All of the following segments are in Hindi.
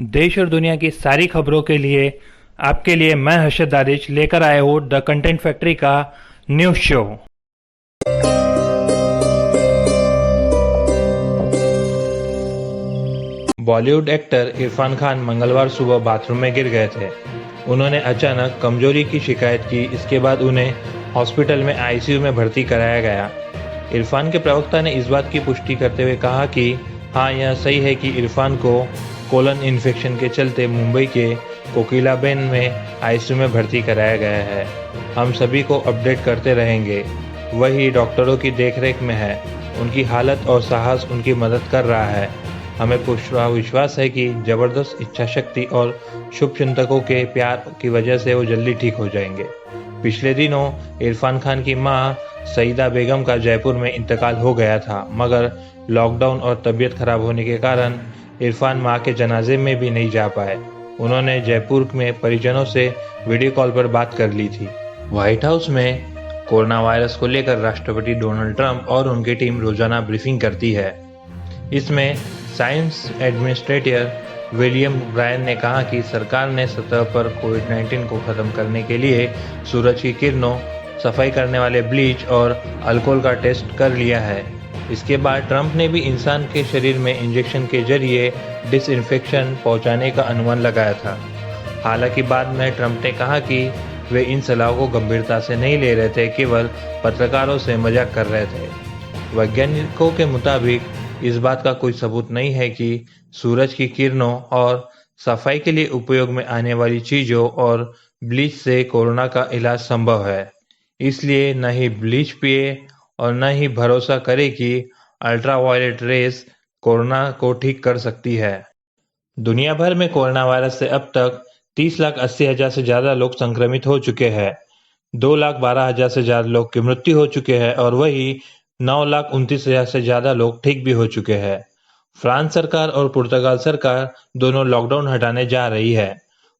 देश और दुनिया की सारी खबरों के लिए आपके लिए मैं हर्षद दारिच लेकर आया हूँ द कंटेंट फैक्ट्री का news show. Bollywood actor Irfan Khan मंगलवार सुबह बाथरूम में गिर गए थे। उन्होंने अचानक कमजोरी की शिकायत की। इसके बाद उन्हें हॉस्पिटल में आईसीयू में भर्ती कराया गया। इरफान के प्रवक्ता ने इस बात की पुष्टि करते हुए कहा कि हाँ, यह सही है कि इरफान को कोलन इन्फेक्शन के चलते मुंबई के कोकिलाबेन में आईसीयू में भर्ती कराया गया है। हम सभी को अपडेट करते रहेंगे। वही डॉक्टरों की देखरेख में है। उनकी हालत और साहस उनकी मदद कर रहा है। हमें पूरा विश्वास है कि जबरदस्त इच्छा शक्ति और शुभचिंतकों के प्यार की वजह से वो जल्दी ठीक हो जाएंगे। पिछले दिनों इरफान खान की मां सईदा बेगम का जयपुर में इंतकाल हो गया था, मगर लॉकडाउन और तबीयत खराब होने के कारण इरफान मां के जनाजे में भी नहीं जा पाए। उन्होंने जयपुर में परिजनों से वीडियो कॉल पर बात कर ली थी। व्हाइट हाउस में कोरोना वायरस को लेकर राष्ट्रपति डोनाल्ड ट्रंप और उनकी टीम रोजाना ब्रीफिंग करती है। इसमें साइंस एडमिनिस्ट्रेटर विलियम ब्रायन ने कहा कि सरकार ने सतह पर कोविड-19 को खत्म करने के लिए सूरज की किरणों, सफाई करने वाले ब्लीच और अल्कोहल का टेस्ट कर लिया है। इसके बाद ट्रंप ने भी इंसान के शरीर में इंजेक्शन के जरिए डिसइंफेक्शन पहुंचाने का अनुमान लगाया था। हालांकि बाद में ट्रंप ने कहा कि वे इन सलाहों को गंभीरता से नहीं ले रहे थे, केवल पत्रकारों से मजाक कर रहे थे। वैज्ञानिकों के मुताबिक इस बात का कोई सबूत नहीं है कि सूरज की किरणों और सफाई के लिए उपयोग में आने वाली चीजों और ब्लीच से कोरोना का इलाज संभव है। इसलिए न ही ब्लीच पिए और न ही भरोसा करें कि अल्ट्रावायलेट रेस कोरोना को ठीक कर सकती है। दुनिया भर में कोरोना वायरस से अब तक 30,80,000 से ज्यादा लोग संक्रमित हो चुके हैं। 2,12,000 से ज्यादा लोग की मृत्यु हो चुके हैं और वही 9,29,000 से ज्यादा लोग ठीक भी हो चुके हैं। फ्रांस सरकार और पुर्तगाल सरकार दोनों लॉकडाउन हटाने जा रही है।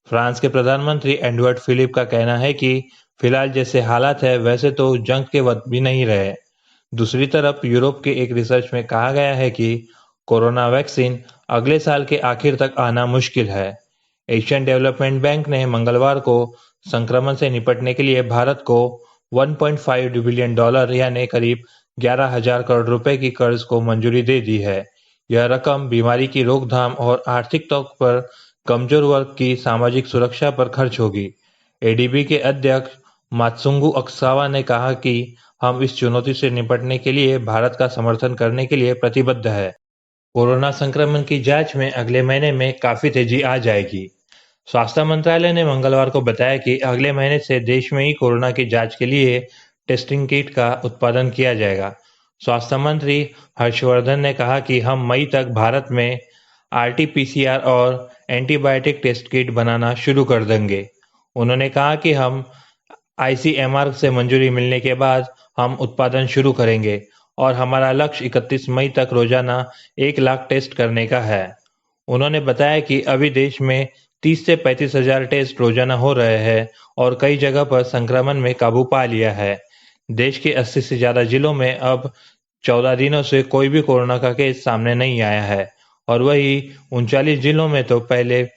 फ्रांस के प्रधानमंत्री एडवर्ड फिलिप का कहना है कि फिलहाल जैसे हालात है वैसे तो जंग के वक्त भी नहीं रहे। दूसरी तरफ यूरोप के एक रिसर्च में कहा गया है कि कोरोना वैक्सीन अगले साल के आखिर तक आना मुश्किल है। एशियन डेवलपमेंट बैंक ने मंगलवार को संक्रमण से निपटने के लिए भारत को $1.5 बिलियन यानी करीब 11,000 करोड़ रुपए की कर्ज को मंजूरी दे दी है। यह रकम बीमारी की रोकथाम और आर्थिक तौर पर कमजोर वर्ग की सामाजिक सुरक्षा पर खर्च होगी। एडीबी के अध्यक्ष मात्सुंगु अक्सावा ने कहा कि हम इस चुनौती से निपटने के लिए भारत का समर्थन करने के लिए प्रतिबद्ध है। कोरोना संक्रमण की जांच में अगले महीने में काफी तेजी आ जाएगी। स्वास्थ्य मंत्रालय ने मंगलवार को बताया कि अगले महीने से देश में ही कोरोना की जांच के लिए टेस्टिंग किट का उत्पादन किया जाएगा। स्वास्थ्य मंत्री हर्षवर्धन ने कहा कि हम मई तक भारत में आरटी-पीसीआर और एंटीबायोटिक टेस्ट किट बनाना शुरू कर देंगे। उन्होंने कहा कि हम आईसीएमआर से मंजूरी मिलने के बाद हम उत्पादन शुरू करेंगे और हमारा लक्ष्य 31 मई तक रोजाना 1 लाख टेस्ट करने का है। उन्होंने बताया कि अभी देश में 30 से 35 हजार टेस्ट रोजाना हो रहे हैं और कई जगह पर संक्रमण में काबू पा लिया है। देश के 80 से ज्यादा जिलों में अब 14 दिनों से कोई भी कोरोना का केस सामने नहीं आया है और वही 39 जिलों में तो पहले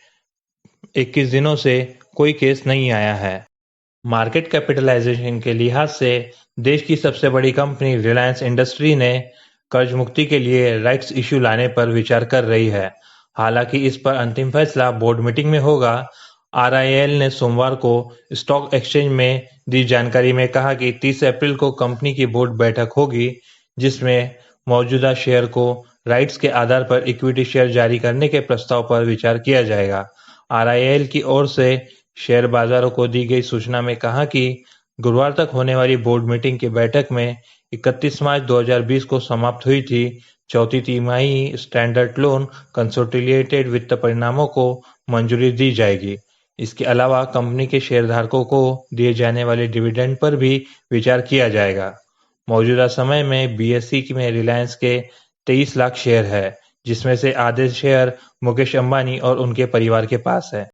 21 दिनों से कोई केस नहीं आया है। मार्केट कैपिटलाइजेशन के लिहाज से देश की सबसे बड़ी कंपनी रिलायंस इंडस्ट्री ने कर्ज मुक्ति के लिए राइट्स इश्यू लाने पर विचार कर रही है। हालांकि इस पर अंतिम फैसला बोर्ड मीटिंग में होगा। आरआईएल ने सोमवार को स्टॉक एक्सचेंज में दी जानकारी में कहा कि 30 अप्रैल को कंपनी की बोर्ड बैठक होगी, जिसमें मौजूदा शेयर को राइट्स के आधार पर इक्विटी शेयर जारी करने के प्रस्ताव पर विचार किया जाएगा। आरआईएल की ओर से शेयर बाजारों को दी गई सूचना में कहा कि गुरुवार तक होने वाली बोर्ड मीटिंग की बैठक में 31 मार्च 2020 को समाप्त हुई थी। चौथी तिमाही स्टैंडर्ड लोन कंसोलिडेटेड वित्त परिणामों को मंजूरी दी जाएगी। इसके अलावा कंपनी के शेयरधारकों को दिए जाने वाले डिविडेंड पर भी विचार किया जाएगा। मौजूदा समय में बीएसई में रिलायंस के 23 लाख शेयर है, जिसमें से आधे शेयर मुकेश अंबानी और उनके परिवार के पास है।